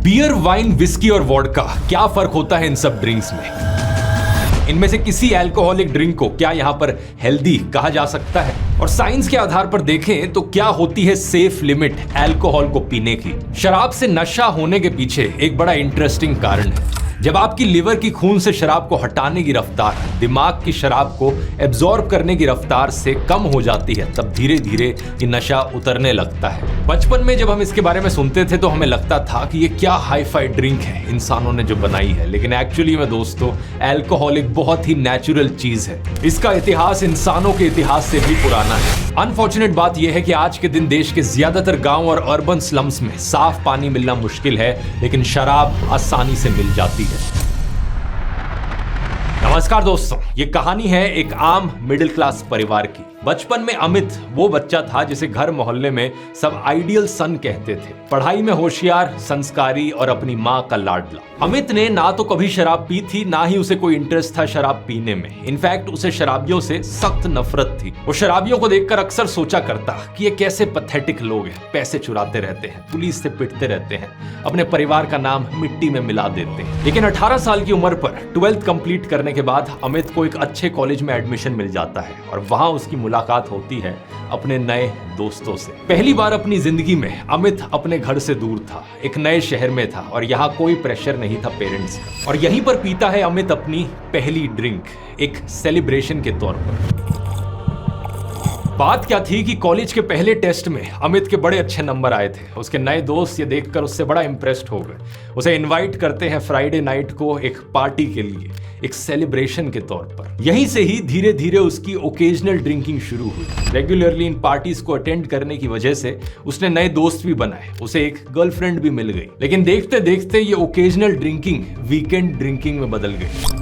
Beer, wine, whisky और vodka, क्या फर्क होता है इन सब ड्रिंक्स में? इनमें से किसी अल्कोहलिक ड्रिंक को क्या यहाँ पर हेल्दी कहा जा सकता है? और साइंस के आधार पर देखें तो क्या होती है सेफ लिमिट अल्कोहल को पीने की? शराब से नशा होने के पीछे एक बड़ा इंटरेस्टिंग कारण है। जब आपकी लिवर की खून से शराब को हटाने की रफ्तार दिमाग की शराब को एब्जॉर्ब करने की रफ्तार से कम हो जाती है, तब धीरे धीरे ये नशा उतरने लगता है। बचपन में जब हम इसके बारे में सुनते थे तो हमें लगता था कि ये क्या हाई फाई ड्रिंक है इंसानों ने जो बनाई है, लेकिन एक्चुअली में दोस्तों अल्कोहल एक बहुत ही नेचुरल चीज है। इसका इतिहास इंसानों के इतिहास से भी पुराना है। अनफॉर्चुनेट बात यह है कि आज के दिन देश के ज्यादातर गांव और अर्बन स्लम्स में साफ पानी मिलना मुश्किल है, लेकिन शराब आसानी से मिल जाती है। नमस्कार दोस्तों, ये कहानी है एक आम मिडिल क्लास परिवार की। बचपन में अमित वो बच्चा था जिसे घर मोहल्ले में सब आइडियल सन कहते थे। पढ़ाई में होशियार, संस्कारी और अपनी माँ का लाडला। अमित ने ना तो कभी शराब पी थी, ना ही उसे कोई इंटरेस्ट था शराब पीने में। इनफैक्ट उसे शराबियों से सख्त नफरत थी। वो शराबियों को देखकर अक्सर सोचा करता कि ये कैसे पैथेटिक लोग हैं, पैसे चुराते रहते हैं, पुलिस से पिटते रहते हैं, अपने परिवार का नाम मिट्टी में मिला देते हैं। लेकिन 18 साल की उम्र पर 12th कंप्लीट करने के बाद अमित को एक अच्छे कॉलेज में एडमिशन मिल जाता है और वहां उसकी मुलाकात होती है अपने नए दोस्तों से। पहली बार अपनी जिंदगी में अमित अपने घर से दूर था, एक नए शहर में था और यहाँ कोई प्रेशर नहीं था पेरेंट्स का। और यहीं पर पीता है अमित अपनी पहली ड्रिंक, एक सेलिब्रेशन के तौर पर। बात क्या थी कि कॉलेज के पहले टेस्ट में अमित के बड़े अच्छे नंबर आए थे। उसके नए दोस्त ये देखकर उससे बड़ा इंप्रेस्ड हो गए। उसे इनवाइट करते हैं फ्राइडे नाइट को एक पार्टी के लिए, एक सेलिब्रेशन के तौर पर। यहीं से ही धीरे धीरे उसकी ओकेजनल ड्रिंकिंग शुरू हुई। रेगुलरली इन पार्टीज को अटेंड करने की वजह से उसने नए दोस्त भी बनाए, उसे एक गर्लफ्रेंड भी मिल गई। लेकिन देखते देखते ये ओकेजनल ड्रिंकिंग वीकेंड ड्रिंकिंग में बदल गई।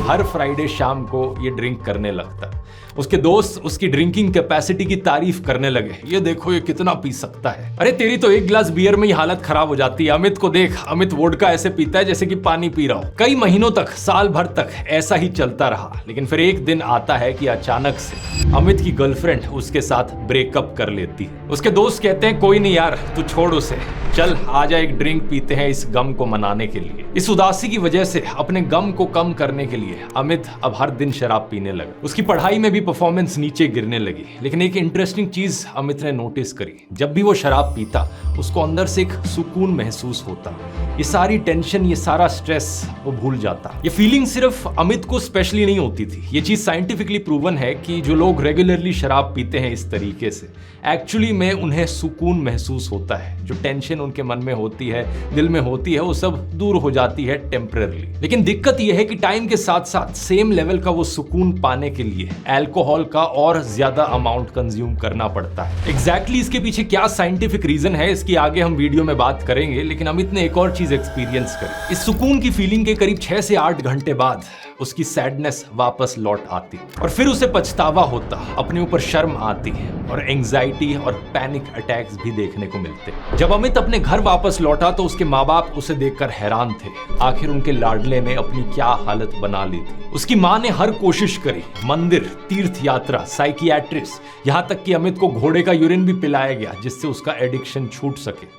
हर फ्राइडे शाम को ये ड्रिंक करने लगता। उसके दोस्त उसकी ड्रिंकिंग कैपेसिटी की तारीफ करने लगे, ये देखो ये कितना पी सकता है, अरे तेरी तो एक गिलास बियर में ही हालत खराब हो जाती है, अमित को देख, अमित वोडका ऐसे पीता है जैसे कि पानी पी रहा हो। कई महीनों तक, साल भर तक ऐसा ही चलता रहा। लेकिन फिर एक दिन आता है कि अचानक से अमित की गर्लफ्रेंड उसके साथ ब्रेकअप कर लेती है। उसके दोस्त कहते हैं कोई नहीं यार, तू छोड़ उसे, चल आजा एक ड्रिंक पीते हैं इस गम को मनाने के लिए। इस उदासी की वजह से अपने गम को कम करने के लिए अमित अब हर दिन शराब पीने लगा। उसकी पढ़ाई में भी परफॉर्मेंस नीचे गिरने लगी। लेकिन एक इंटरेस्टिंग चीज अमित ने नोटिस करी, जब भी वो शराब पीता उसको अंदर से एक सुकून महसूस होता। ये सारी टेंशन, ये सारा स्ट्रेस वो भूल जाता। ये फीलिंग सिर्फ अमित को स्पेशली नहीं होती थी। ये चीज साइंटिफिकली प्रूवन है कि जो लोग रेगुलरली शराब पीते हैं इस तरीके से, एक्चुअली में उन्हें सुकून महसूस होता है। जो टेंशन उनके मन में होती है, दिल में होती है, वो सब दूर हो जाती है टेम्पररी। लेकिन दिक्कत यह है कि टाइम के साथ साथ सेम लेवल का वो सुकून पाने के लिए अल्कोहल का और ज्यादा अमाउंट कंज्यूम करना पड़ता है। एग्जैक्टली इसके पीछे क्या साइंटिफिक रीजन है, इसकी आगे हम वीडियो में बात करेंगे। लेकिन अमित ने एक और चीज एक्सपीरियंस करी। इस सुकून की फीलिंग के करीब 6 से 8 घंटे बाद उसकी सैडनेस वापस लौट आती और फिर उसे पछतावा होता, अपने ऊपर शर्म आती और एंजाइटी और पैनिक अटैक्स भी देखने को मिलते। जब अमित अपने घर वापस लौटा तो उसके माँ बाप उसे देखकर हैरान थे। आखिर उनके लाडले ने अपनी क्या हालत बना ली थी। उसकी माँ ने हर कोशिश करी, मंदिर, तीर्थ यात्रा, साइकियाट्रिस्ट, यहाँ तक कि अमित को घोड़े का यूरिन भी पिलाया गया जिससे उसका एडिक्शन छूट सके,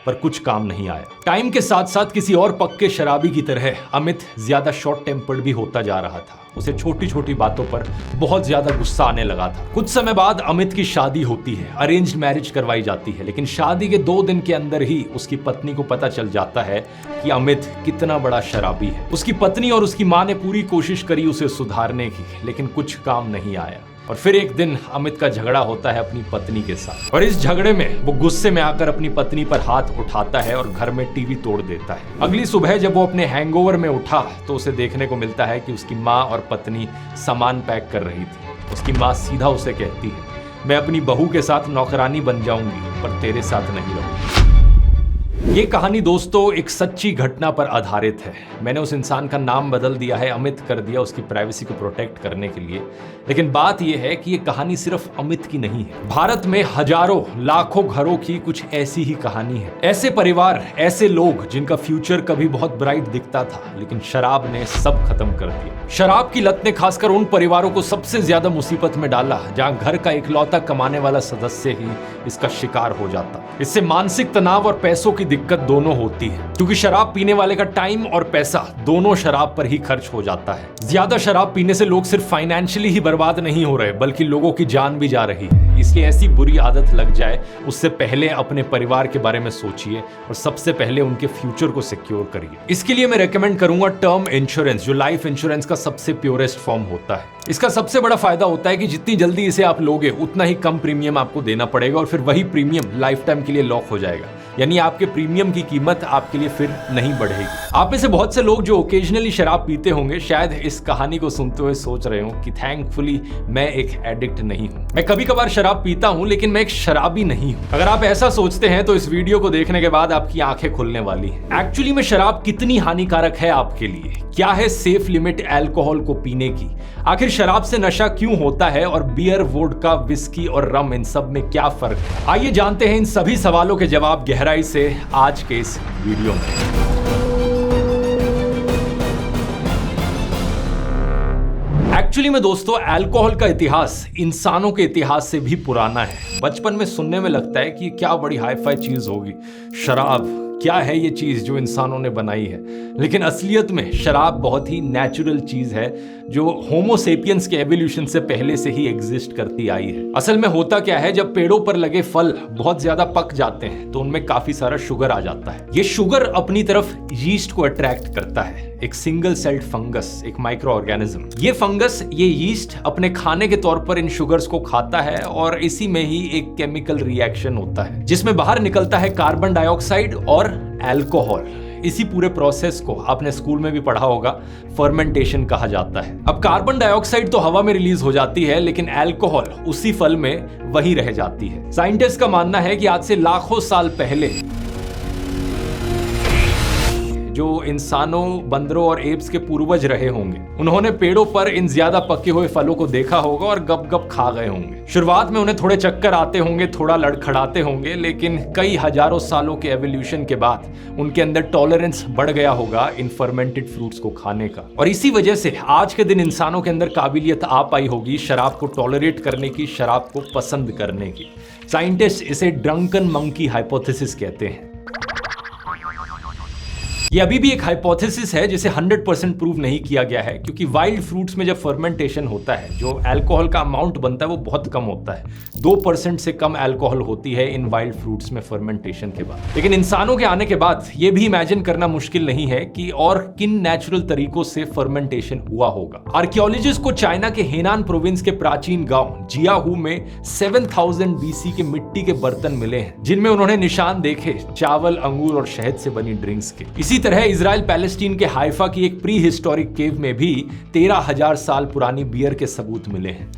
पर कुछ काम नहीं आया। टाइम के साथ साथ किसी और पक्के शराबी की तरह अमित ज्यादा शॉर्ट टेम्पर्ड भी होता जा रहा था। उसे छोटी छोटी बातों पर बहुत ज्यादा गुस्सा आने लगा था। कुछ समय बाद अमित की शादी होती है, अरेंज्ड मैरिज करवाई जाती है। लेकिन शादी के 2 दिन के अंदर ही उसकी पत्नी को पता चल जाता है कि अमित कितना बड़ा शराबी है। उसकी पत्नी और उसकी माँ ने पूरी कोशिश करी उसे सुधारने की, लेकिन कुछ काम नहीं आया। और फिर एक दिन अमित का झगड़ा होता है अपनी पत्नी के साथ और इस झगड़े में वो गुस्से में आकर अपनी पत्नी पर हाथ उठाता है और घर में टीवी तोड़ देता है। अगली सुबह जब वो अपने हैंगओवर में उठा तो उसे देखने को मिलता है कि उसकी माँ और पत्नी सामान पैक कर रही थी। उसकी माँ सीधा उसे कहती है, मैं अपनी बहू के साथ नौकरानी बन जाऊंगी पर तेरे साथ नहीं रहूंगी। ये कहानी दोस्तों एक सच्ची घटना पर आधारित है। मैंने उस इंसान का नाम बदल दिया है, अमित कर दिया, उसकी प्राइवेसी को प्रोटेक्ट करने के लिए। लेकिन बात यह है कि ये कहानी सिर्फ अमित की नहीं है। भारत में हजारों लाखों घरों की कुछ ऐसी ही कहानी है। ऐसे परिवार, ऐसे लोग जिनका फ्यूचर कभी बहुत ब्राइट दिखता था, लेकिन शराब ने सब खत्म कर दिया। शराब की लत ने खासकर उन परिवारों को सबसे ज्यादा मुसीबत में डाला जहां घर का इकलौता कमाने वाला सदस्य ही इसका शिकार हो जाता। इससे मानसिक तनाव और पैसों की दिक्कत दोनों होती है, क्योंकि शराब पीने वाले का टाइम और पैसा दोनों शराब पर ही खर्च हो जाता है। ज्यादा शराब पीने से लोग सिर्फ फाइनेंशियली ही बर्बाद नहीं हो रहे, बल्कि लोगों की जान भी जा रही है। इसलिए ऐसी बुरी आदत लग जाए उससे पहले अपने परिवार के बारे में सोचिए और सबसे पहले उनके फ्यूचर को सिक्योर करिए। इसके लिए मैं रेकमेंड करूंगा टर्म इंश्योरेंस, जो लाइफ इंश्योरेंस का सबसे प्योरेस्ट फॉर्म होता है। इसका सबसे बड़ा फायदा होता है कि जितनी जल्दी इसे आप लोगे उतना ही कम प्रीमियम आपको देना पड़ेगा और फिर वही प्रीमियम लाइफ टाइम के लिए लॉक हो जाएगा। यानी आपके प्रीमियम की कीमत आपके लिए फिर नहीं बढ़ेगी। आप में से बहुत से लोग जो ओकेजनली शराब पीते होंगे शायद इस कहानी को सुनते हुए सोच रहे हो कि थैंकफुली मैं एक एडिक्ट नहीं हूं। मैं कभी कभार शराब पीता हूं, लेकिन मैं एक शराबी नहीं हूं। अगर आप ऐसा सोचते हैं तो इस वीडियो को देखने के बाद आपकी आंखें खुलने वाली हैं। एक्चुअली में शराब कितनी हानिकारक है आपके लिए, क्या है सेफ लिमिट अल्कोहल को पीने की, आखिर शराब से नशा क्यों होता है और बियर, वोडका, विस्की और रम इन सब में क्या फर्क है। आइए जानते हैं इन सभी सवालों के जवाब गहराई से आज के इस वीडियो में। एक्चुअली में दोस्तों अल्कोहल का इतिहास इंसानों के इतिहास से भी पुराना है। बचपन में सुनने में लगता है कि क्या बड़ी हाई-फाई चीज होगी, शराब क्या है ये चीज जो इंसानों ने बनाई है। लेकिन असलियत में शराब बहुत ही नेचुरल चीज है जो होमो सेपियंस के एवोल्यूशन से पहले से ही एग्जिस्ट करती आई है। असल में होता क्या है, जब पेड़ों पर लगे फल बहुत ज्यादा पक जाते हैं तो उनमें काफी सारा शुगर आ जाता है। ये शुगर अपनी तरफ यीस्ट को अट्रैक्ट करता है, एक सिंगल सेल्ड फंगस, एक माइक्रो ऑर्गेनिज्म। ये फंगस, ये यीस्ट अपने खाने के तौर पर इन शुगर्स को खाता है और इसी में ही एक केमिकल रिएक्शन होता है जिसमें बाहर निकलता है कार्बन डाइऑक्साइड और अल्कोहल। इसी पूरे प्रोसेस को आपने स्कूल में भी पढ़ा होगा, फर्मेंटेशन कहा जाता है। अब कार्बन डाइऑक्साइड तो हवा में रिलीज हो जाती है, लेकिन अल्कोहल उसी फल में वही रह जाती है। साइंटिस्ट का मानना है कि आज से लाखों साल पहले जो इंसानों, बंदरों और एप्स के पूर्वज रहे होंगे, उन्होंने पेड़ों पर इन ज्यादा पके हुए फलों को देखा होगा और गप गप खा गए होंगे। शुरुआत में उन्हें थोड़े चक्कर आते होंगे, थोड़ा लड़खड़ाते होंगे, लेकिन कई हजारों सालों के एवोल्यूशन के बाद उनके अंदर टॉलरेंस बढ़ गया होगा इन फर्मेंटेड फ्रूट्स को खाने का। और इसी वजह से आज के दिन इंसानों के अंदर काबिलियत आ पाई होगी शराब को टॉलरेट करने की, शराब को पसंद करने की। साइंटिस्ट इसे ड्रंकन मंकी हाइपोथेसिस कहते हैं। ये अभी भी एक हाइपोथेसिस है जिसे 100% प्रूव नहीं किया गया है, क्योंकि वाइल्ड फ्रूट्स में जब फर्मेंटेशन होता है जो अल्कोहल का अमाउंट बनता है वो बहुत कम होता है। 2% से कम अल्कोहल होती है इन वाइल्ड फ्रूट्स में फर्मेंटेशन के बाद। लेकिन इंसानों के आने के बाद ये भी इमेजिन करना मुश्किल नहीं है कि और किन नेचुरल तरीकों से फर्मेंटेशन हुआ होगा। आर्कियोलॉजिस्ट को चाइना के हेनान प्रोविंस के प्राचीन गांव जियाहू में 7000 BC के मिट्टी के बर्तन मिले हैं, जिनमें उन्होंने निशान देखे चावल, अंगूर और शहद से बनी ड्रिंक्स के। इसी तरह इजराइल पैलेस्टीन के हाइफा की एक प्री हिस्टोरिक केव में भी 13,000 साल पुरानी बियर के सबूत मिले हैं।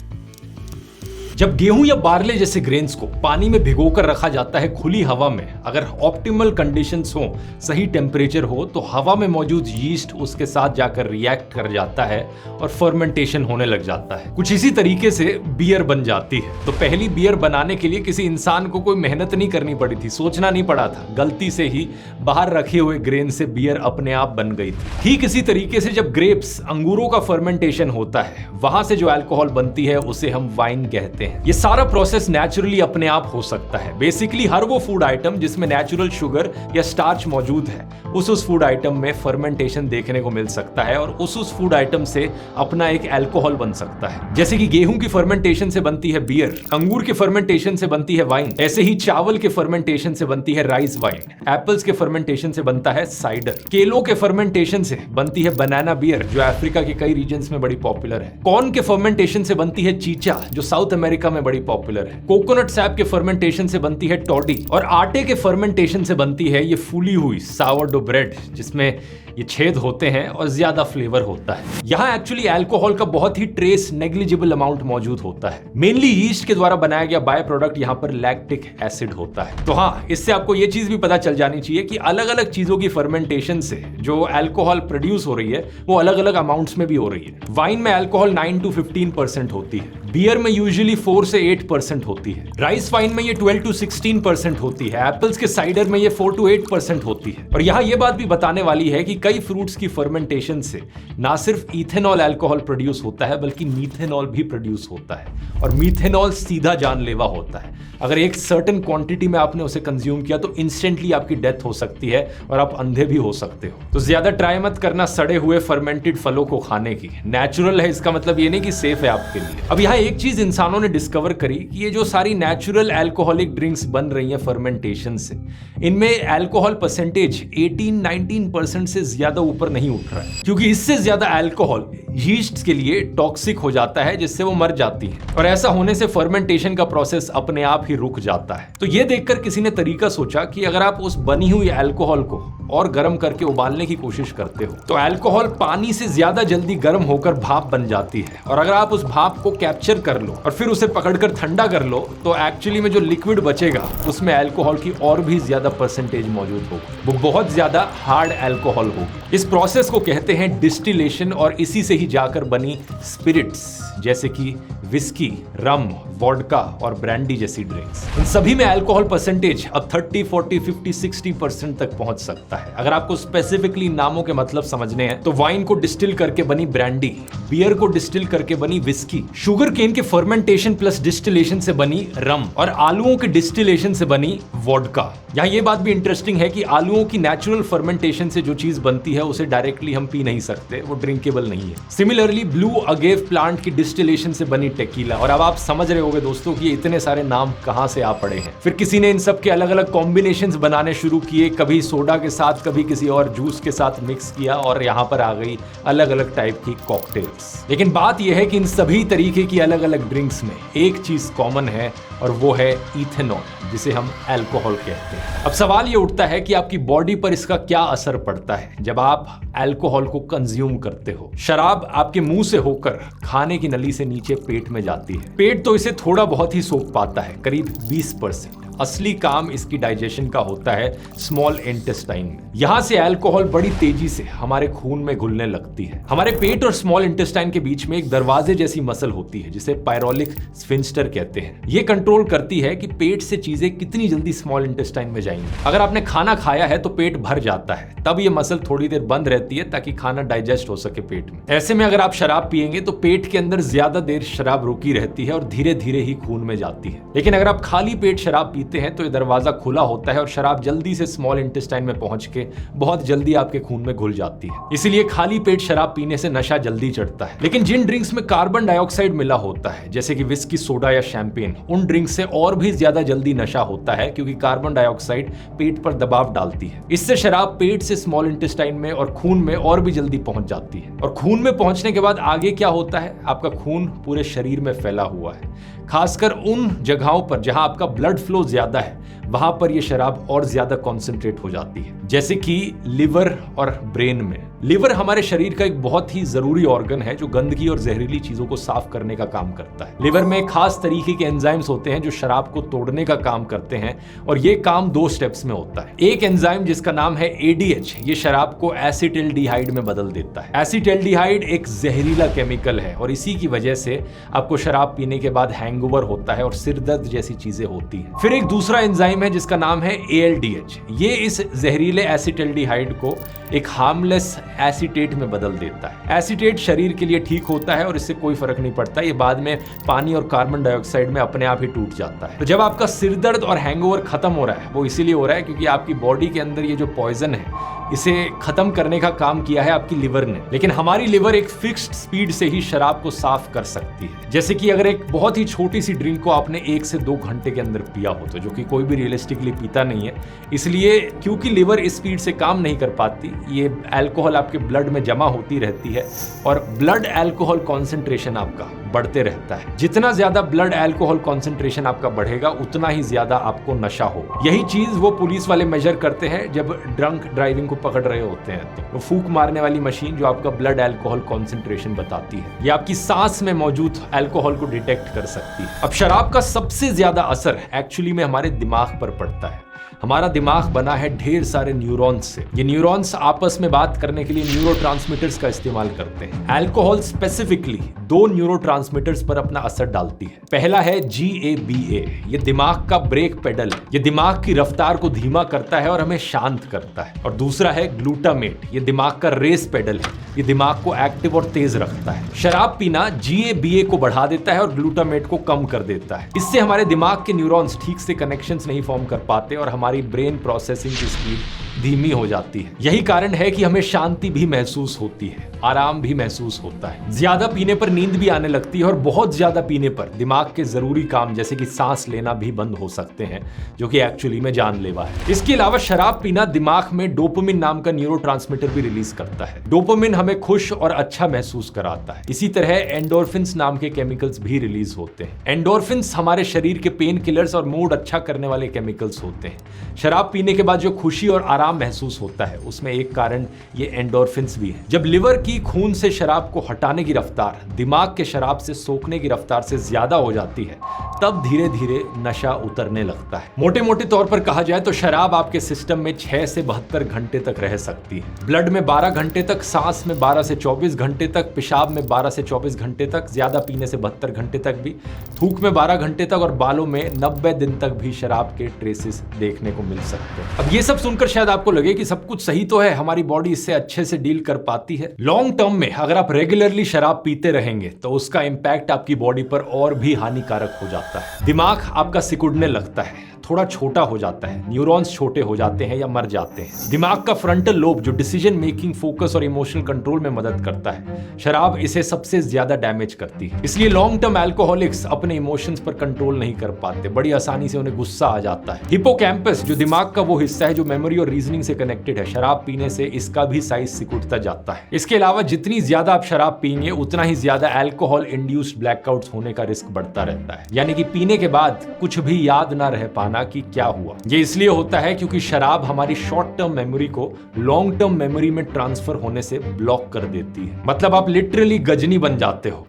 जब गेहूं या बार्ले जैसे ग्रेन्स को पानी में भिगोकर रखा जाता है खुली हवा में, अगर ऑप्टिमल कंडीशंस हो, सही टेम्परेचर हो, तो हवा में मौजूद यीस्ट उसके साथ जाकर रिएक्ट कर जाता है और फर्मेंटेशन होने लग जाता है। कुछ इसी तरीके से बियर बन जाती है। तो पहली बियर बनाने के लिए किसी इंसान को कोई मेहनत नहीं करनी पड़ी थी, सोचना नहीं पड़ा था, गलती से ही बाहर रखे हुए ग्रेन से बियर अपने आप बन गई थी। ठीक इसी तरीके से जब ग्रेप्स, अंगूरों का फर्मेंटेशन होता है, वहां से जो अल्कोहल बनती है उसे हम वाइन कहते हैं। ये सारा प्रोसेस नेचुरली अपने आप हो सकता है। बेसिकली हर वो फूड आइटम जिसमें नेचुरल शुगर या स्टार्च मौजूद है, उस फूड आइटम में फर्मेंटेशन देखने को मिल सकता है और उस फूड आइटम से अपना एक अल्कोहल बन सकता है। जैसे कि गेहूं की फर्मेंटेशन से बनती है बियर, अंगूर के फर्मेंटेशन से बनती है वाइन, ऐसे ही चावल के फर्मेंटेशन से बनती है राइस वाइन, एप्पल्स के फर्मेंटेशन से बनता है साइडर, केलों के फर्मेंटेशन से बनती है बनाना बियर जो अफ्रीका के कई रीजन्स में बड़ी पॉपुलर है, कॉर्न के फर्मेंटेशन से बनती है चीचा जो साउथ अमेरिका अमेरिका में बड़ी पॉपुलर है। कोकोनट सैप के फर्मेंटेशन से बनती है टॉडी, और आटे के फर्मेंटेशन से बनती है ये फूली हुई सावरडो ब्रेड, जिसमें ये छेद होते हैं और ज्यादा फ्लेवर होता है। यहाँ एक्चुअली अल्कोहल का बहुत ही ट्रेस नेग्लिजिबल अमाउंट मौजूद होता है। मेनली यीस्ट के द्वारा बनाया गया बाय प्रोडक्ट यहाँ पर लैक्टिक एसिड होता है। तो हाँ, इससे आपको ये चीज भी पता चल जानी चाहिए कि अलग अलग चीजों की फर्मेंटेशन से जो अल्कोहल प्रोड्यूस हो रही है वो अलग अलग अमाउंट्स में भी हो रही है। वाइन में अल्कोहल 9 to 15% होती है, बियर में यूजुअली 4 से 8% होती है, राइस वाइन में ये 12 to 16% होती है, एप्पल्स के साइडर में ये 4 to 8% होती है। और यहाँ ये बात भी बताने वाली है कि कई फ्रूट्स की फर्मेंटेशन से ना सिर्फ इथेनॉल अल्कोहल प्रोड्यूस होता है बल्कि मीथेनॉल भी प्रोड्यूस होता है, और मीथेनॉल सीधा जानलेवा होता है। अगर एक सर्टेन क्वांटिटी में आपने उसे कंज्यूम किया तो इंस्टेंटली आपकी डेथ हो सकती है और आप अंधे भी हो सकते हो। तो ज्यादा ट्राई मत करना सड़े हुए फर्मेंटेड फलों को खाने की। नेचुरल है इसका मतलब ये नहीं कि सेफ है आपके लिए। अब यहाँ एक चीज इंसानों ने डिस्कवर करी कि ये जो सारी नेचुरल अल्कोहलिक ड्रिंक्स बन रही हैं फर्मेंटेशन से, इनमें अल्कोहल परसेंटेज 18-19% से ज्यादा ऊपर नहीं उठ रहा है, क्योंकि इससे ज्यादा अल्कोहल यीस्ट के लिए टॉक्सिक हो जाता है, जिससे वो मर जाती है, और ऐसा होने से फर्मेंटेशन का प्रोसेस अपने आप ही रुक जाता है। तो ये देखकर किसी ने तरीका सोचा कि अगर आप उस बनी हुई अल्कोहल को और गर्म करके उबालने की कोशिश करते हो तो अल्कोहल पानी से ज्यादा जल्दी गर्म होकर भाप बन जाती है, और अगर आप उस भाप को कैप्चर कर लो और फिर उसे पकड़कर ठंडा कर लो तो एक्चुअली में जो लिक्विड बचेगा उसमें अल्कोहल की और भी ज्यादा परसेंटेज मौजूद होगी, वो बहुत ज्यादा हार्ड अल्कोहल होगी। इस प्रोसेस को कहते हैं डिस्टिलेशन, और इसी से ही जाकर बनी स्पिरिट्स जैसे कि विस्की, रम, वोडका और ब्रांडी जैसी ड्रिंक्स। इन सभी में अल्कोहल परसेंटेज अब 30, 40, 50, 60% तक पहुंच सकता है। अगर आपको स्पेसिफिकली नामों के मतलब समझने हैं तो वाइन को डिस्टिल करके बनी ब्रांडी, बियर को डिस्टिल करके बनी विस्की, शुगर केन के फर्मेंटेशन प्लस डिस्टिलेशन से बनी रम, और आलूओं के डिस्टिलेशन से बनी वोडका। यहाँ ये बात भी इंटरेस्टिंग है कि आलूओं की नेचुरल फर्मेंटेशन से जो चीज बनती है उसे डायरेक्टली हम पी नहीं सकते, वो ड्रिंकेबल नहीं है। सिमिलरली ब्लू अगेव प्लांट की डिस्टिलेशन से बनी टेकीला, और अब आप समझ रहे होंगे दोस्तों कि ये इतने सारे नाम कहां से आ पड़े हैं। फिर किसी ने इन सब के अलग अलग कॉम्बिनेशंस बनाने शुरू किए, कभी सोडा के साथ, कभी किसी और जूस के साथ मिक्स किया, और यहाँ पर आ गई अलग अलग टाइप की कॉकटेल्स। लेकिन बात यह है कि इन सभी तरीके की अलग अलग ड्रिंक्स में एक चीज कॉमन है, और वो है इथेनॉल, जिसे हम अल्कोहल कहते हैं। अब सवाल ये उठता है कि आपकी बॉडी पर इसका क्या असर पड़ता है जब आप अल्कोहल को कंज्यूम करते हो। शराब आपके मुंह से होकर खाने की नली से नीचे पेट में जाती है। पेट तो इसे थोड़ा बहुत ही सोख पाता है, करीब 20%। असली काम इसकी डाइजेशन का होता है स्मॉल इंटेस्टाइन में। यहां से अल्कोहल बड़ी तेजी से हमारे खून में घुलने लगती है। हमारे पेट और स्मॉल इंटेस्टाइन के बीच में एक दरवाजे जैसी मसल होती है जिसे पायरोलिक स्फिंक्टर कहते हैं। ये कंट्रोल करती है कि पेट से चीजें कितनी जल्दी स्मॉल इंटेस्टाइन में जाएंगी। अगर आपने खाना खाया है तो पेट भर जाता है, तब ये मसल थोड़ी देर बंद रहती है ताकि खाना डाइजेस्ट हो सके पेट में। ऐसे में अगर आप शराब पिएंगे तो पेट के अंदर ज्यादा देर शराब रुकी रहती है और धीरे धीरे ही खून में जाती है। लेकिन अगर आप खाली पेट शराब पीते हैं तो ये दरवाजा खुला होता है और शराब जल्दी से स्मॉल इंटेस्टाइन में पहुंच के बहुत जल्दी आपके खून में घुल जाती है। इसीलिए खाली पेट शराब पीने से नशा जल्दी चढ़ता है। लेकिन जिन ड्रिंक्स में कार्बन डाइऑक्साइड मिला होता है जैसे कि विस्की, सोडा या शैंपेन, उन ड्रिंक्स से और भी ज्यादा जल्दी नशा होता है क्योंकि कार्बन डाइऑक्साइड पेट पर दबाव डालती है। इससे शराब पेट से स्मॉल इंटेस्टाइन में और खून में और भी जल्दी पहुंच जाती है। और खून में पहुंचने के बाद आगे क्या होता है, आपका खून पूरे शरीर में फैला हुआ है। खासकर उन जगहों पर जहां आपका ब्लड फ्लो ज्यादा है वहां पर यह शराब और ज्यादा कॉन्सेंट्रेट हो जाती है, जैसे कि लिवर और ब्रेन में। लिवर हमारे शरीर का एक बहुत ही जरूरी ऑर्गन है जो गंदगी और जहरीली चीजों को साफ करने का काम करता है। लिवर में खास तरीके के एंजाइम्स होते हैं जो शराब को तोड़ने का काम करते हैं और ये काम 2 स्टेप्स में होता है। एक एंजाइम जिसका नाम है ADH, ये शराब को एसिटिल्डिहाइड में बदल देता है। एसिटिल्डिहाइड एक जहरीला केमिकल है और इसी की वजह से आपको शराब पीने के बाद हैंगओवर होता है और सिर दर्द जैसी चीजें होती हैं। फिर एक दूसरा एंजाइम है जिसका नाम है ALDH, ये इस जहरीले एसिटिल्डिहाइड को एक हार्मलेस एसीटेट में बदल देता है। एसीटेट शरीर के लिए ठीक होता है और इससे कोई फर्क नहीं पड़ता, ये बाद में पानी और कार्बन डाइऑक्साइड में अपने आप ही टूट जाता है। तो जब आपका सिर दर्द और हैंगओवर खत्म हो रहा है वो इसीलिए हो रहा है क्योंकि आपकी बॉडी के अंदर ये जो पॉइजन है इसे खत्म करने का काम किया है आपकी लिवर ने। लेकिन हमारी लिवर एक फिक्स्ड स्पीड से ही शराब को साफ कर सकती है। जैसे कि अगर एक बहुत ही छोटी सी ड्रिंक को आपने 1 से 2 घंटे के अंदर पिया हो, तो जो कि कोई भी रियलिस्टिकली पीता नहीं है, इसलिए क्योंकि लिवर इस स्पीड से काम नहीं कर पाती, ये अल्कोहल आपके ब्लड में जमा होती रहती है और ब्लड अल्कोहल कॉन्सेंट्रेशन आपका बढ़ते रहता है। जितना ज्यादा ब्लड अल्कोहल कॉन्सेंट्रेशन आपका बढ़ेगा उतना ही ज्यादा आपको नशा होगा। यही चीज वो पुलिस वाले मेजर करते हैं जब ड्रंक ड्राइविंग को पकड़ रहे होते हैं। तो वो फूंक मारने वाली मशीन जो आपका ब्लड अल्कोहल कॉन्सेंट्रेशन बताती है, ये आपकी सांस में मौजूद अल्कोहल को डिटेक्ट कर सकती है। अब शराब का सबसे ज्यादा असर एक्चुअली में हमारे दिमाग पर पड़ता है। हमारा दिमाग बना है ढेर सारे न्यूरॉन्स से। ये न्यूरॉन्स आपस में बात करने के लिए न्यूरोट्रांसमीटर्स का इस्तेमाल करते हैं। अल्कोहल स्पेसिफिकली 2 न्यूरोट्रांसमीटर्स पर अपना असर डालती है। पहला है GABA, ये दिमाग का ब्रेक पेडल, ये दिमाग की रफ्तार को धीमा करता है और हमें शांत करता है। और दूसरा है ग्लूटामेट, ये दिमाग का रेस पेडल है, ये दिमाग को एक्टिव और तेज रखता है। शराब पीना GABA को बढ़ा देता है और ग्लूटामेट को कम कर देता है। इससे हमारे दिमाग के न्यूरॉन्स ठीक से कनेक्शंस नहीं फॉर्म कर पाते और हमारी ब्रेन प्रोसेसिंग की स्पीड धीमी हो जाती है। यही कारण है कि हमें शांति भी महसूस होती है, आराम भी महसूस होता है। ज्यादा पीने पर नींद भी आने लगती है और बहुत ज्यादा पीने पर दिमाग के जरूरी काम जैसे कि सांस लेना भी बंद हो सकते हैं, जो कि एक्चुअली में जानलेवा है। इसके अलावा शराब पीना दिमाग में डोपामिन नाम का न्यूरोट्रांसमीटर भी रिलीज करता है। डोपामिन हमें खुश और अच्छा महसूस कराता है। इसी तरह एंडोर्फिन्स नाम के केमिकल्स भी रिलीज होते हैं। एंडोर्फिन्स हमारे शरीर के पेन किलर्स और मूड अच्छा करने वाले केमिकल्स होते हैं। शराब पीने के बाद जो खुशी और आराम महसूस होता है उसमें एक कारण ये एंडोर्फिन्स भी है। जब लिवर की खून से शराब को हटाने की रफ्तार दिमाग के शराब से सोखने की रफ्तार से ज्यादा हो जाती है, तब धीरे धीरे नशा उतरने लगता है। मोटे मोटे तौर पर कहा जाए तो शराब आपके सिस्टम में 6 से 72 घंटे तक रह सकती है। ब्लड में 12 घंटे तक, सांस में 12 से 24 घंटे तक, पेशाब में 12 से 24 घंटे तक, ज्यादा पीने से 72 घंटे तक भी, थूक में 12 घंटे तक और बालों में 90 दिन तक भी शराब के ट्रेसेस देखने को मिल सकते हैं। अब ये सब सुनकर शायद आपको लगे कि सब कुछ सही तो है, हमारी बॉडी इससे अच्छे से डील कर पाती है। लॉन्ग टर्म में अगर आप रेगुलरली शराब पीते रहेंगे तो उसका इंपैक्ट आपकी बॉडी पर और भी हानिकारक हो जाता है। दिमाग आपका सिकुड़ने लगता है, थोड़ा छोटा हो जाता है, न्यूरॉन्स छोटे हो जाते हैं या मर जाते हैं। दिमाग का फ्रंटल लोब जो डिसीजन मेकिंग, फोकस और इमोशनल कंट्रोल में मदद करता है, शराब इसे सबसे ज्यादा डैमेज करती है। इसलिए लॉन्ग टर्म अल्कोहलिक्स अपने इमोशंस पर कंट्रोल नहीं कर पाते, बड़ी आसानी से उन्हें गुस्सा आ जाता है। हिपोकैम्पस जो दिमाग का वो हिस्सा है जो मेमोरी और रीजनिंग से कनेक्टेड है, शराब पीने से इसका भी साइज सिकुड़ता जाता है। इसके अलावा जितनी ज्यादा आप शराब पिएंगे उतना ही ज्यादा अल्कोहल इंड्यूस्ड ब्लैकआउट्स होने का रिस्क बढ़ता रहता है, यानी कि पीने के बाद कुछ भी याद ना रह पाना कि क्या हुआ। ये इसलिए होता है क्योंकि शराब हमारी शॉर्ट टर्म मेमोरी को लॉन्ग टर्म मेमोरी में ट्रांसफर होने से ब्लॉक कर देती है। मतलब आप लिटरली गजनी बन जाते हो।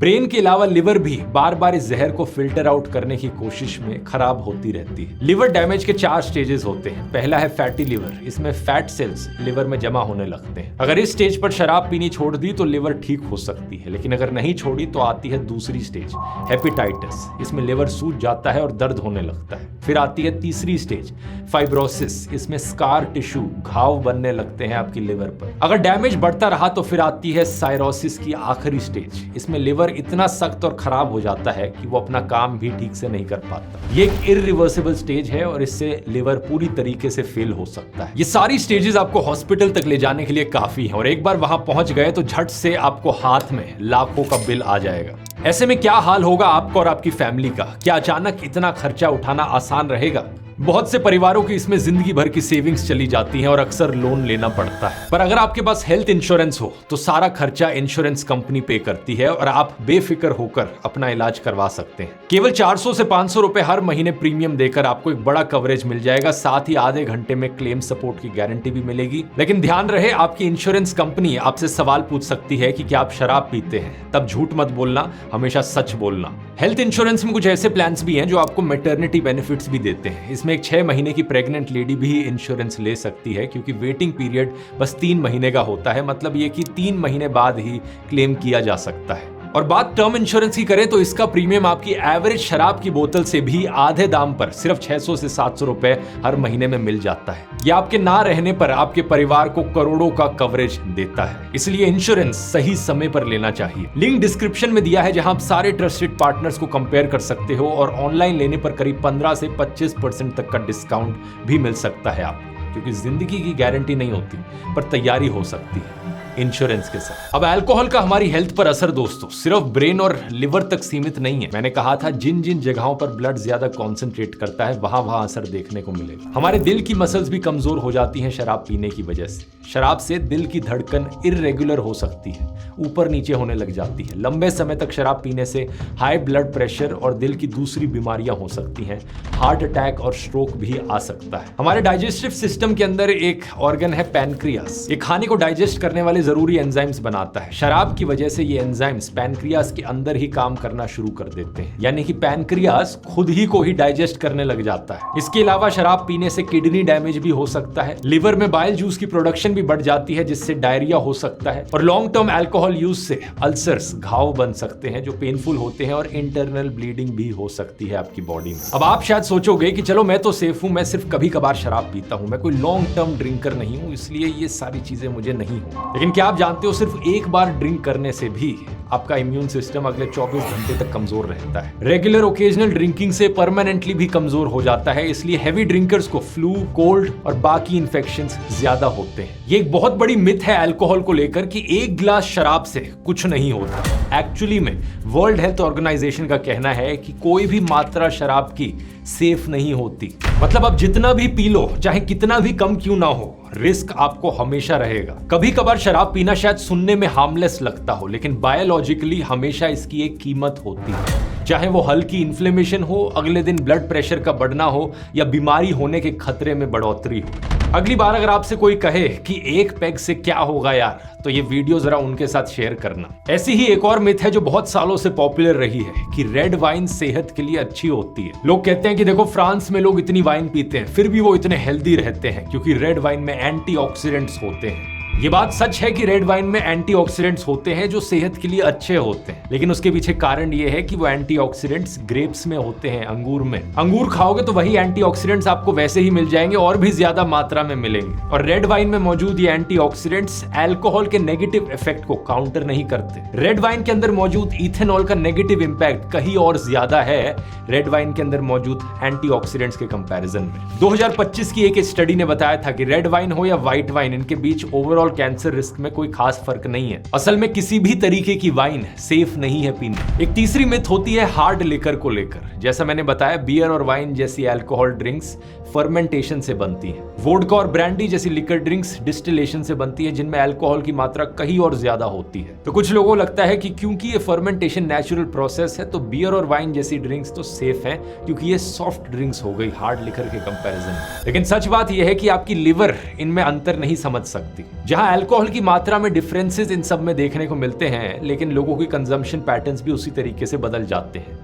ब्रेन के अलावा लिवर भी बार बार इस जहर को फिल्टर आउट करने की कोशिश में खराब होती रहती है। लिवर डैमेज के 4 स्टेजेस होते हैं। पहला है फैटी लिवर, इसमें फैट सेल्स लिवर में जमा होने लगते हैं। अगर इस स्टेज पर शराब पीनी छोड़ दी तो लिवर ठीक हो सकती है, लेकिन अगर नहीं छोड़ी तो आती है दूसरी स्टेज, हेपेटाइटिस। इसमें लिवर सूज जाता है और दर्द होने लगता है। फिर आती है तीसरी स्टेज, फाइब्रोसिस। इसमें स्कार टिश्यू, घाव बनने लगते हैं आपकी लिवर पर। अगर डैमेज बढ़ता रहा तो फिर आती है साइरोसिस की आखिरी स्टेज। इसमें लिवर इतना सख्त और खराब हो जाता है कि वो अपना काम भी ठीक से नहीं कर पाता। ये एक इरिवर्सिबल स्टेज है और इससे लिवर पूरी तरीके से फेल हो सकता है। ये सारी स्टेजेस आपको हॉस्पिटल तक ले जाने के लिए काफी हैं और एक बार वहां पहुंच गए तो झट से आपको हाथ में लाखों का बिल आ जाएगा। ऐसे में क्या हाल होगा आपका और आपकी फैमिली का? क्या अचानक इतना खर्चा उठाना आसान रहेगा? बहुत से परिवारों की इसमें जिंदगी भर की सेविंग्स चली जाती हैं और अक्सर लोन लेना पड़ता है। पर अगर आपके पास हेल्थ इंश्योरेंस हो तो सारा खर्चा इंश्योरेंस कंपनी पे करती है और आप बेफिक्र होकर अपना इलाज करवा सकते हैं। केवल 400 से 500 रुपए हर महीने प्रीमियम देकर आपको एक बड़ा कवरेज मिल जाएगा, साथ ही आधे घंटे में क्लेम सपोर्ट की गारंटी भी मिलेगी। लेकिन ध्यान रहे, आपकी इंश्योरेंस कंपनी आपसे सवाल पूछ सकती है कि क्या आप शराब पीते हैं। तब झूठ मत बोलना, हमेशा सच बोलना। हेल्थ इंश्योरेंस में कुछ ऐसे प्लान्स भी हैं जो आपको मैटरनिटी बेनिफिट्स भी देते हैं। इसमें एक 6 महीने की प्रेग्नेंट लेडी भी इंश्योरेंस ले सकती है, क्योंकि वेटिंग पीरियड बस 3 महीने का होता है। मतलब ये कि 3 महीने बाद ही क्लेम किया जा सकता है। और बात टर्म इंश्योरेंस की करें तो इसका प्रीमियम आपकी एवरेज शराब की बोतल से भी आधे दाम पर सिर्फ 600 से 700 रुपए हर महीने में मिल जाता है। यह आपके ना रहने पर आपके परिवार को करोड़ों का कवरेज देता है। इसलिए इंश्योरेंस सही समय पर लेना चाहिए। लिंक डिस्क्रिप्शन में दिया है, जहां आप सारे ट्रस्टेड पार्टनर्स को कंपेयर कर सकते हो और ऑनलाइन लेने पर करीब 15 से 25% तक का डिस्काउंट भी मिल सकता है आपको, क्योंकि जिंदगी की गारंटी नहीं होती पर तैयारी हो सकती है। इंश्योरेंस के साथ। अब अल्कोहल का हमारी हेल्थ पर असर दोस्तों सिर्फ ब्रेन और लिवर तक सीमित नहीं है। मैंने कहा था जिन जिन जगहों पर ब्लड ज्यादा कॉन्सेंट्रेट करता है वहां असर देखने को मिलेगा। हमारे दिल की मसल्स भी कमजोर हो जाती हैं शराब पीने की वजह से। शराब से दिल की धड़कन इर्रेगुलर हो सकती है, ऊपर नीचे होने लग जाती है। लंबे समय तक शराब पीने से हाई ब्लड प्रेशर और दिल की दूसरी बीमारियां हो सकती हैं। हार्ट अटैक और स्ट्रोक भी आ सकता है। हमारे डाइजेस्टिव सिस्टम के अंदर एक ऑर्गन है पैनक्रियास। ये खाने को डाइजेस्ट करने वाले जरूरी एंजाइम्स बनाता है। शराब की वजह से ये एंजाइम्स पैनक्रियास के अंदर ही काम करना शुरू कर देते हैं, यानी कि पैनक्रियास खुद ही को ही डाइजेस्ट करने लग जाता है। इसके अलावा शराब पीने से किडनी डैमेज भी हो सकता है। लिवर में बाइल जूस की प्रोडक्शन भी बढ़ जाती है जिससे डायरिया हो सकता है। और लॉन्ग टर्म अल्कोहल यूज से अल्सर्स, घाव बन सकते हैं जो पेनफुल होते हैं और इंटरनल ब्लीडिंग भी हो सकती है आपकी बॉडी में। अब आप शायद सोचोगे कि चलो मैं तो सेफ हूं, मैं सिर्फ कभी कभार शराब पीता हूं, मैं कोई लॉन्ग टर्म ड्रिंकर नहीं हूं, इसलिए ये सारी चीजें मुझे नहीं हो। लेकिन क्या आप जानते हो सिर्फ एक बार ड्रिंक करने से भी आपका इम्यून सिस्टम अगले 24 घंटे तक कमजोर रहता है। रेगुलर ओकेजनल ड्रिंकिंग से परमानेंटली भी कमजोर हो जाता है। इसलिए हैवी ड्रिंकर्स को फ्लू, कोल्ड और बाकी इंफेक्शंस ज्यादा होते हैं। ये एक बहुत बड़ी मिथ है अल्कोहल को लेकर कि एक गिलास शराब से कुछ नहीं होता। एक्चुअली में वर्ल्ड हेल्थ ऑर्गेनाइजेशन का कहना है कि कोई भी मात्रा शराब की सेफ नहीं होती। मतलब आप जितना भी पी लो, चाहे कितना भी कम क्यों ना हो, रिस्क आपको हमेशा रहेगा। कभी कभार शराब पीना शायद सुनने में हार्मलेस लगता हो, लेकिन बायोलॉजिकली हमेशा इसकी एक कीमत होती है। चाहे वो हल्की इन्फ्लेमेशन हो, अगले दिन ब्लड प्रेशर का बढ़ना हो या बीमारी होने के खतरे में बढ़ोतरी हो। अगली बार अगर आपसे कोई कहे कि एक पैग से क्या होगा यार, तो ये वीडियो जरा उनके साथ शेयर करना। ऐसी ही एक और मिथ है जो बहुत सालों से पॉपुलर रही है कि रेड वाइन सेहत के लिए अच्छी होती है। लोग कहते हैं कि देखो फ्रांस में लोग इतनी वाइन पीते हैं फिर भी वो इतने हेल्दी रहते हैं क्योंकि रेड वाइन में एंटीऑक्सीडेंट्स होते हैं। ये बात सच है कि रेड वाइन में एंटीऑक्सीडेंट्स होते हैं जो सेहत के लिए अच्छे होते हैं, लेकिन उसके पीछे कारण ये है कि वो एंटीऑक्सीडेंट्स ग्रेप्स में होते हैं, अंगूर में। अंगूर खाओगे तो वही एंटीऑक्सीडेंट्स आपको वैसे ही मिल जाएंगे और भी ज्यादा मात्रा में मिलेंगे। और रेड वाइन में मौजूद ये एंटीऑक्सीडेंट्स अल्कोहल के नेगेटिव इफेक्ट को काउंटर नहीं करते। रेड वाइन के अंदर मौजूद इथेनॉल का नेगेटिव इंपैक्ट कहीं और ज्यादा है रेड वाइन के अंदर मौजूद एंटीऑक्सीडेंट्स के कंपैरिजन में। 2025 की एक स्टडी ने बताया था कि रेड वाइन हो या व्हाइट वाइन, इनके बीच ओवरऑल कैंसर रिस्क में कोई खास फर्क नहीं है। असल में किसी भी तरीके की वाइन सेफ नहीं है पीना। एक तीसरी मिथ होती है हार्ड लिकर को लेकर। जैसा मैंने बताया, बियर और वाइन जैसी अल्कोहल ड्रिंक्स फर्मेंटेशन से बनती है। वोडका और ब्रांडी जैसी लिकर ड्रिंक्स डिस्टिलेशन से बनती है जिनमें अल्कोहल की मात्रा कहीं और ज्यादा होती है। तो कुछ लोगों को लगता है कि क्योंकि ये फर्मेंटेशन नेचुरल प्रोसेस है तो बियर और वाइन जैसी ड्रिंक्स तो सेफ हैं क्योंकि ये सॉफ्ट ड्रिंक्स हो गई हार्ड लिकर के कंपैरिजन में। लेकिन सच बात यह है कि आपकी लिवर इनमें अंतर नहीं समझ सकती। जहां अल्कोहल की मात्रा में डिफरेंसेस इन सब में देखने को मिलते हैं, लेकिन लोगों की कंजम्पशन पैटर्न्स भी उसी तरीके से बदल जाते हैं।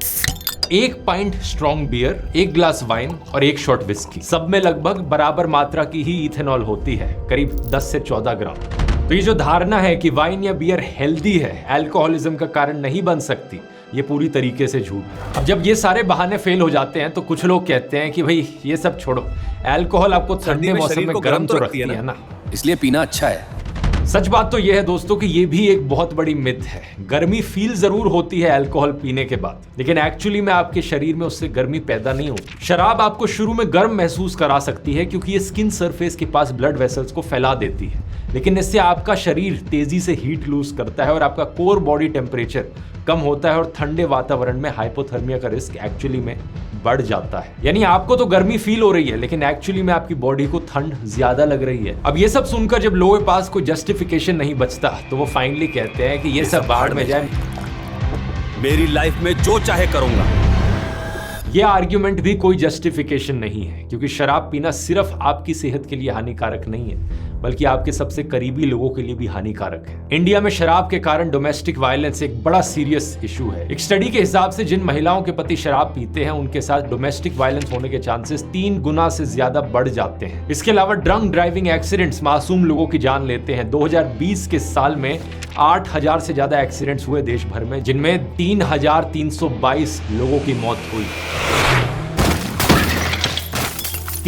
1 point strong beer, 1 glass wine और 1 शॉट विस्की, सब में लगभग बराबर मात्रा की ही इथेनॉल होती है, करीब 10 से 14 ग्राम। तो ये जो धारणा है कि वाइन या बियर हेल्दी है, अल्कोहलिज्म का कारण नहीं बन सकती, ये पूरी तरीके से झूठ है। अब जब ये सारे बहाने फेल हो जाते हैं तो कुछ लोग कहते हैं कि भाई ये सब छोड़ो, अल्कोहल आपको ठंडे मौसम में गर्म तो रखती है ना, इसलिए पीना अच्छा है। सच बात तो यह है दोस्तों कि ये भी एक बहुत बड़ी मिथ है। गर्मी फील जरूर होती है अल्कोहल पीने के बाद, लेकिन एक्चुअली में आपके शरीर में उससे गर्मी पैदा नहीं होती। शराब आपको शुरू में गर्म महसूस करा सकती है क्योंकि ये स्किन सरफेस के पास ब्लड वेसल्स को फैला देती है, लेकिन इससे आपका शरीर तेजी से हीट लूज करता है और आपका कोर बॉडी टेम्परेचर कम होता है और ठंडे वातावरण में हाइपोथर्मिया का रिस्क एक्चुअली में बढ़ जाता है। यानी आपको तो गर्मी फील हो रही है लेकिन एक्चुअली में आपकी बॉडी को ठंड ज्यादा लग रही है। अब ये सब सुनकर जब लोगों के पास कोई जस्टिफिकेशन नहीं बचता तो वो फाइनली कहते हैं कि ये सब बाढ़ में जाए, मेरी लाइफ में जो चाहे करूंगा। ये आर्ग्यूमेंट भी कोई जस्टिफिकेशन नहीं है क्योंकि शराब पीना सिर्फ आपकी सेहत के लिए हानिकारक नहीं है बल्कि आपके सबसे करीबी लोगों के लिए भी हानिकारक है। इंडिया में शराब के कारण डोमेस्टिक वायलेंस एक बड़ा सीरियस इशू है। एक स्टडी के हिसाब से जिन महिलाओं के पति शराब पीते हैं उनके साथ डोमेस्टिक वायलेंस होने के चांसेस 3 गुना से ज्यादा बढ़ जाते हैं। इसके अलावा ड्रंक ड्राइविंग एक्सीडेंट्स मासूम लोगों की जान लेते हैं। 2020 के साल में 8000 से ज्यादा एक्सीडेंट्स हुए देश भर में, जिनमें 3322 लोगों की मौत हुई।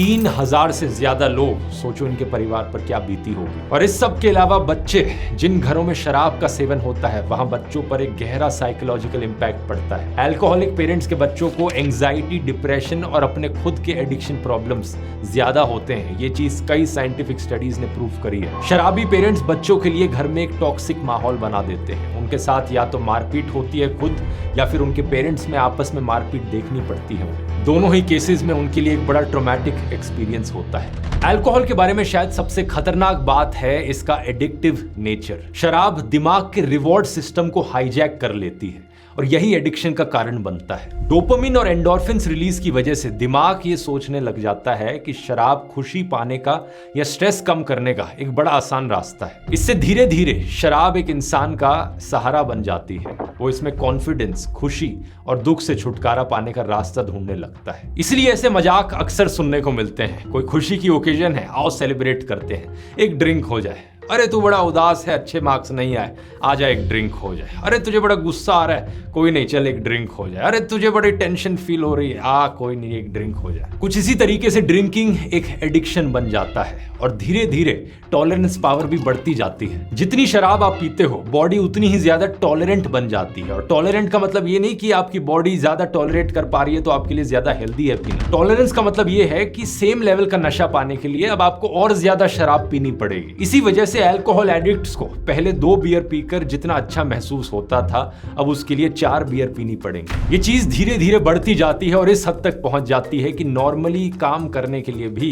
3000 से ज्यादा लोग, सोचो इनके परिवार पर क्या बीती होगी। और इस सब के अलावा बच्चे, जिन घरों में शराब का सेवन होता है वहां बच्चों पर एक गहरा साइकोलॉजिकल इंपैक्ट पड़ता है। अल्कोहलिक पेरेंट्स के बच्चों को एंजाइटी, डिप्रेशन और अपने खुद के एडिक्शन प्रॉब्लम्स ज्यादा होते हैं। ये चीज कई साइंटिफिक स्टडीज ने प्रूव करी है। शराबी पेरेंट्स बच्चों के लिए घर में एक टॉक्सिक माहौल बना देते हैं। उनके साथ या तो मारपीट होती है खुद, या फिर उनके पेरेंट्स में आपस में मारपीट देखनी पड़ती है उन्हें। दोनों ही केसेस में उनके लिए एक बड़ा ट्रॉमेटिक एक्सपीरियंस होता है। अल्कोहल के बारे में शायद सबसे खतरनाक बात है इसका एडिक्टिव नेचर। शराब दिमाग के रिवॉर्ड सिस्टम को हाईजैक कर लेती है और यही एडिक्शन का कारण बनता है। डोपामिन और एंडोर्फिन्स रिलीज की वजह से दिमाग ये सोचने लग जाता है कि शराब खुशी पाने का या स्ट्रेस कम करने का एक बड़ा आसान रास्ता है। इससे धीरे धीरे शराब एक इंसान का सहारा बन जाती है। वो इसमें कॉन्फिडेंस, खुशी और दुख से छुटकारा पाने का रास्ता ढूंढने लगता है। इसलिए ऐसे मजाक अक्सर सुनने को मिलते हैं। कोई खुशी की ओकेजन है, आओ सेलिब्रेट करते हैं, एक ड्रिंक हो जाए। अरे तू बड़ा उदास है, अच्छे मार्क्स नहीं आए, आजा एक ड्रिंक हो जाए। अरे तुझे बड़ा गुस्सा आ रहा है, कोई नहीं, चल एक ड्रिंक हो जाए। अरे तुझे बड़ी टेंशन फील हो रही है, कोई नहीं, एक ड्रिंक हो जाए। कुछ इसी तरीके से ड्रिंकिंग एक एडिक्शन बन जाता है और धीरे धीरे टॉलरेंस पावर भी बढ़ती जाती है। जितनी शराब आप पीते हो, बॉडी उतनी ही ज्यादा टॉलरेंट बन जाती है। और टॉलरेंट का मतलब ये नहीं कि आपकी बॉडी ज्यादा टॉलरेट कर पा रही है तो आपके लिए ज्यादा हेल्दी है पीना। टॉलरेंस का मतलब ये है कि सेम लेवल का नशा पाने के लिए अब आपको और ज्यादा शराब पीनी पड़ेगी। इसी वजह से अल्कोहल एडिक्ट्स को पहले 2 बियर पीकर जितना अच्छा महसूस होता था, अब उसके लिए 4 बियर पीनी पड़ेंगी। ये चीज धीरे धीरे बढ़ती जाती है और इस हद तक पहुंच जाती है कि नॉर्मली काम करने के लिए भी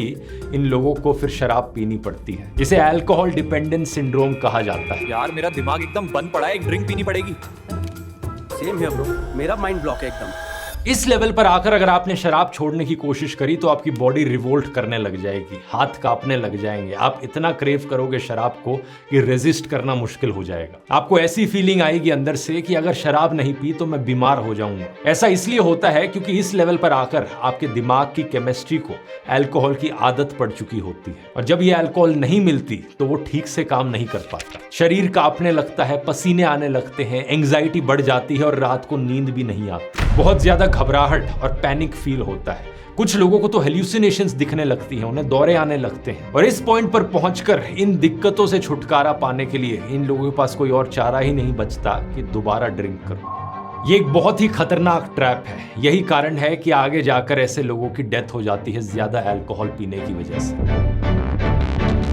इन लोगों को फिर शराब पीनी पड़ती है। इसे अल्कोहल डिपेंडेंस सिंड्रोम कहा जाता है। यार मेरा दिमाग एकदम बंद पड़ा है, एक ड्रिंक पीनी पड़ेगी। सेम है ब्रो, मेरा माइंड ब्लॉक है एकदम। इस लेवल पर आकर अगर आपने शराब छोड़ने की कोशिश करी तो आपकी बॉडी रिवोल्ट करने लग जाएगी, हाथ कांपने लग जाएंगे। आप इतना क्रेव करोगे शराब को कि रेजिस्ट करना मुश्किल हो जाएगा। आपको ऐसी फीलिंग आएगी अंदर से कि अगर शराब नहीं पी तो मैं बीमार हो जाऊंगा। ऐसा इसलिए होता है क्योंकि इस लेवल पर आकर आपके दिमाग की केमिस्ट्री को अल्कोहल की आदत पड़ चुकी होती है और जब ये अल्कोहल नहीं मिलती तो वो ठीक से काम नहीं कर पाता। शरीर कांपने लगता है, पसीने आने लगते हैं, एंग्जाइटी बढ़ जाती है और रात को नींद भी नहीं आती। बहुत ज्यादा घबराहट और पैनिक फील होता है। कुछ लोगों को तो हेल्यूसिनेशंस दिखने लगती हैं, उन्हें दौरे आने लगते हैं। और इस पॉइंट पर पहुंचकर इन दिक्कतों से छुटकारा पाने के लिए इन लोगों के पास कोई और चारा ही नहीं बचता कि दोबारा ड्रिंक करो। ये एक बहुत ही खतरनाक ट्रैप है। यही कारण है कि आगे जाकर ऐसे लोगों की डेथ हो जाती है ज्यादा अल्कोहल पीने की वजह से।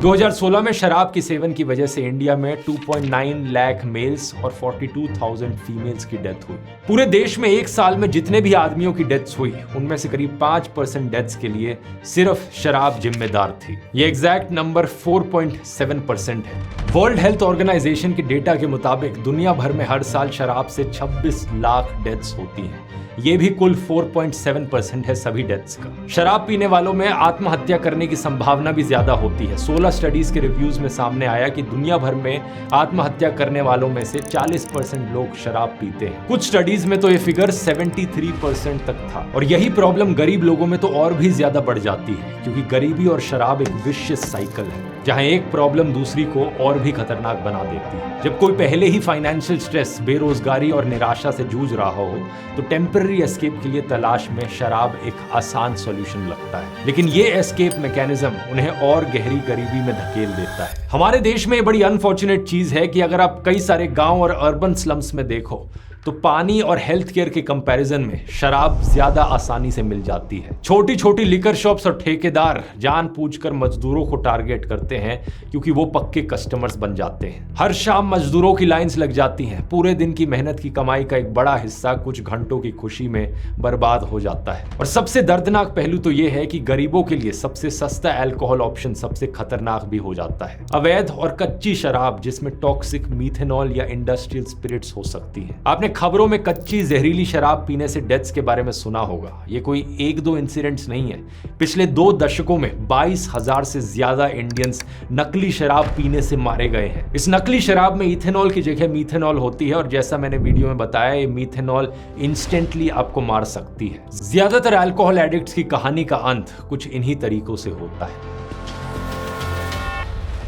2016 में शराब के सेवन की वजह से इंडिया में 2.9 लाख मेल्स और 42,000 फीमेल्स की डेथ हुई। पूरे देश में एक साल में जितने भी आदमियों की डेथ्स हुई उनमें से करीब 5% डेथ्स के लिए सिर्फ शराब जिम्मेदार थी। ये एग्जैक्ट नंबर 4.7% है। वर्ल्ड हेल्थ ऑर्गेनाइजेशन के डेटा के मुताबिक दुनिया भर में हर साल शराब से 26 लाख डेथ्स होती हैं। ये भी कुल 4.7% है सभी डेथ्स का। शराब पीने वालों में आत्महत्या करने की संभावना भी ज्यादा होती है। 16 स्टडीज के रिव्यूज में सामने आया कि दुनिया भर में आत्महत्या करने वालों में से 40% लोग शराब पीते हैं। कुछ स्टडीज में तो ये फिगर 73% तक था। और यही प्रॉब्लम गरीब लोगों में तो और भी ज्यादा बढ़ जाती है, क्योंकि गरीबी और शराब एक विशियस साइकिल है जहां एक प्रॉब्लम दूसरी को और भी खतरनाक बना देती है। जब कोई पहले ही फाइनेंशियल स्ट्रेस, बेरोजगारी और निराशा से जूझ रहा हो तो टेम्पररी एस्केप के लिए तलाश में शराब एक आसान सॉल्यूशन लगता है। लेकिन ये एस्केप मैकेनिज्म उन्हें और गहरी गरीबी में धकेल देता है। हमारे देश में ये बड़ी अनफॉर्चुनेट चीज है कि अगर आप कई सारे गांव और अर्बन स्लम्स में देखो तो पानी और हेल्थ केयर के कंपैरिजन में शराब ज्यादा आसानी से मिल जाती है। छोटी छोटी लिकर शॉप्स और ठेकेदार जानबूझकर मजदूरों को टारगेट करते हैं क्योंकि वो पक्के कस्टमर्स बन जाते हैं। हर शाम मजदूरों की लाइंस लग जाती हैं। पूरे दिन की मेहनत की कमाई का एक बड़ा हिस्सा कुछ घंटों की खुशी में बर्बाद हो जाता है। और सबसे दर्दनाक पहलू तो ये है कि गरीबों के लिए सबसे सस्ता अल्कोहल ऑप्शन सबसे खतरनाक भी हो जाता है। अवैध और कच्ची शराब जिसमें टॉक्सिक मीथेनॉल या इंडस्ट्रियल स्पिरिट्स हो सकती है। आपने खबरों में कच्ची जहरीली शराब पीने से डेथ्स के बारे में सुना होगा। ये कोई 1-2 इंसिडेंट्स नहीं है। पिछले 2 दशकों में 22,000 से ज्यादा इंडियंस नकली शराब पीने से मारे गए हैं। इस नकली शराब में इथेनॉल की जगह मीथेनॉल होती है और जैसा मैंने वीडियो में बताया, ये मीथेनॉल इंस्टेंटली आपको मार सकती है। ज्यादातर अल्कोहल एडिक्ट्स की कहानी का अंत कुछ इन्हीं तरीकों से होता है।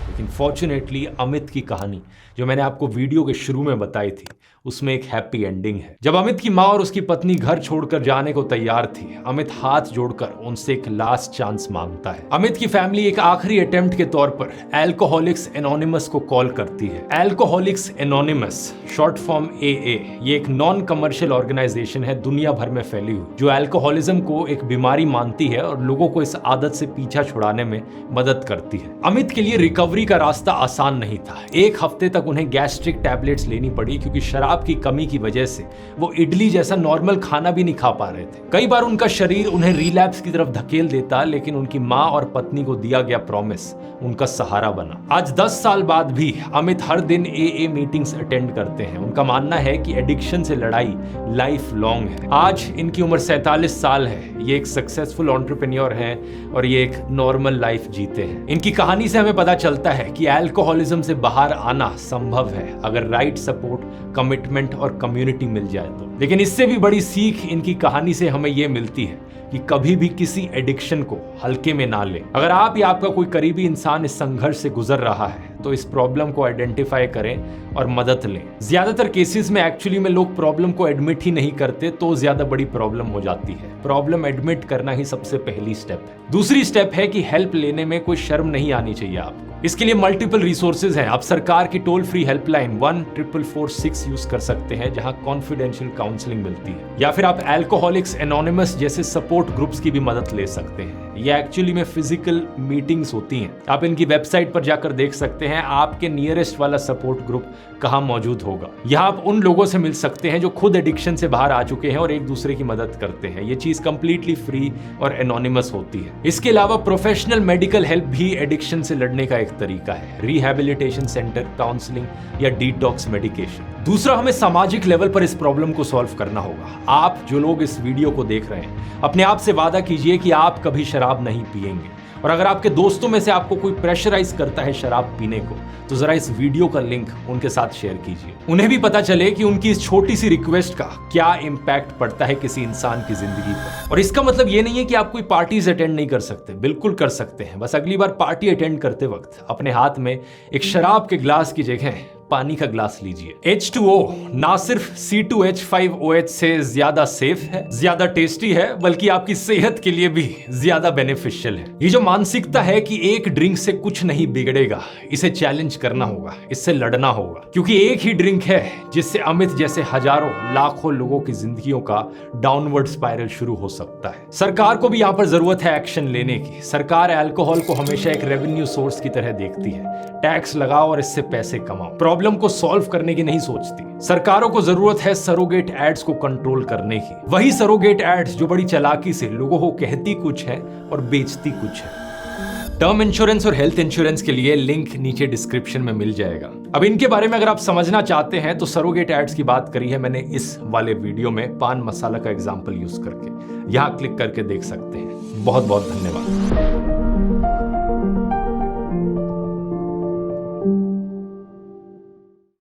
लेकिन फॉर्चुनेटली अमित की कहानी जो मैंने आपको वीडियो के शुरू में बताई थी, उसमें एक हैप्पी एंडिंग है। जब अमित की माँ और उसकी पत्नी घर छोड़कर जाने को तैयार थी, अमित हाथ जोड़कर उनसे एक लास्ट चांस मांगता है। अमित की फैमिली एक आखिरी अटेम्प्ट के तौर पर अल्कोहलिक्स एनोनिमस को कॉल करती है। Alcoholics anonymous, short form AA, ये एक नॉन कमर्शियल ऑर्गेनाइजेशन है दुनिया भर में फैली हुई, जो अल्कोहलिज्म को एक बीमारी मानती है और लोगों को इस आदत से पीछा छुड़ाने में मदद करती है। अमित के लिए रिकवरी का रास्ता आसान नहीं था। एक हफ्ते तक उन्हें गैस्ट्रिक टैबलेट्स लेनी पड़ी, क्योंकि शराब की कमी की वजह से वो इडली जैसा नॉर्मल खाना भी नहीं खा पा रहे थे। कई बार उनका शरीर उन्हें रिलैप्स की तरफ धकेल देता, लेकिन उनकी माँ और पत्नी को दिया गया प्रॉमिस उनका सहारा बना। आज 10 साल बाद भी अमित हर दिन AA मीटिंग्स अटेंड करते हैं। उनका मानना है कि एडिक्शन से लड़ाई लाइफ लॉन्ग है। आज इनकी उम्र 47 साल है। ये एक सक्सेसफुल एंटरप्रेन्योर हैं और ये एक नॉर्मल लाइफ जीते हैं। इनकी कहानी से हमें पता चलता है कि अल्कोहलिज्म से बाहर आना संभव है अगर राइट सपोर्ट, कमिटमेंट और कम्युनिटी मिल जाए तो। लेकिन इससे भी बड़ी सीख इनकी कहानी से हमें यह मिलती है कि कभी भी किसी एडिक्शन को हल्के में ना लें। अगर आप या आपका कोई करीबी इंसान इस संघर्ष से गुजर रहा है तो इस प्रॉब्लम को आइडेंटिफाई करें और मदद लें। ज्यादातर केसेस में एक्चुअली में लोग प्रॉब्लम को एडमिट ही नहीं करते, तो ज्यादा बड़ी प्रॉब्लम हो जाती है। प्रॉब्लम एडमिट करना ही सबसे पहली स्टेप है। दूसरी स्टेप है कि हेल्प लेने में कोई शर्म नहीं आनी चाहिए आपको। इसके लिए मल्टीपल रिसोर्सेज हैं। आप सरकार की टोल फ्री हेल्पलाइन 14446 यूज कर सकते हैं, जहां कॉन्फिडेंशियल काउंसलिंग मिलती है, या फिर आप अल्कोहलिक्स एनोनिमस जैसे सपोर्ट ग्रुप्स की भी मदद ले सकते हैं। ये एक्चुअली में फिजिकल मीटिंग्स होती हैं। आप इनकी वेबसाइट पर जाकर देख सकते हैं आपके नियरेस्ट वाला सपोर्ट ग्रुप कहां मौजूद होगा। यहाँ आप उन लोगों से मिल सकते हैं जो खुद एडिक्शन से बाहर आ चुके हैं और एक दूसरे की मदद करते हैं। ये चीज कंप्लीटली फ्री और एनोनिमस होती है। इसके अलावा प्रोफेशनल मेडिकल हेल्प भी एडिक्शन से लड़ने का एक तरीका है। रिहैबिलिटेशन सेंटर, काउंसलिंग या डिटॉक्स मेडिकेशन। दूसरा, हमें सामाजिक लेवल पर इस प्रॉब्लम को सॉल्व करना होगा। आप जो लोग इस वीडियो को देख रहे हैं, अपने आप से वादा कीजिए कि आप कभी शराब नहीं पिएंगे। और अगर आपके दोस्तों में से आपको कोई प्रेशराइज करता है शराब पीने को, तो जरा इस वीडियो का लिंक उनके साथ शेयर कीजिए। उन्हें भी पता चले कि उनकी इस छोटी सी रिक्वेस्ट का क्या इंपैक्ट पड़ता है किसी इंसान की जिंदगी पर। और इसका मतलब ये नहीं है कि आप कोई पार्टीज अटेंड नहीं कर सकते, बिल्कुल कर सकते हैं। बस अगली बार पार्टी अटेंड करते वक्त अपने हाथ में एक शराब के ग्लास की जगह पानी का ग्लास लीजिए। H2O ना सिर्फ C2H5OH से ज्यादा सेफ है, ज्यादा टेस्टी है, बल्कि आपकी सेहत के लिए भी ज्यादा बेनिफिशियल है। ये जो मानसिकता है कि एक ड्रिंक से कुछ नहीं बिगड़ेगा, इसे चैलेंज करना होगा, इससे लड़ना होगा। क्योंकि एक ही ड्रिंक है जिससे अमित जैसे हजारों लाखों लोगों की जिंदगियों का डाउनवर्ड स्पाइरल शुरू हो सकता है। सरकार को भी यहाँ पर जरूरत है एक्शन लेने की। सरकार अल्कोहल को हमेशा एक रेवेन्यू सोर्स की तरह देखती है। टैक्स लगाओ और इससे पैसे कमाओ, प्रॉब्लम को सॉल्व करने की नहीं सोचती। सरकारों को जरूरत है सरोगेट एड्स को कंट्रोल करने की। वही सरोगेट एड्स जो बड़ी चालाकी से लोगों को कहती कुछ है और बेचती कुछ है। टर्म इंश्योरेंस और हेल्थ इंश्योरेंस के लिए लिंक नीचे डिस्क्रिप्शन में मिल जाएगा। अब इनके बारे में अगर आप समझना चाहते हैं तो सरोगेट एड्स की बात करी है मैंने इस वाले वीडियो में पान मसाला का एग्जांपल यूज करके। यहां क्लिक करके देख सकते हैं। बहुत बहुत धन्यवाद।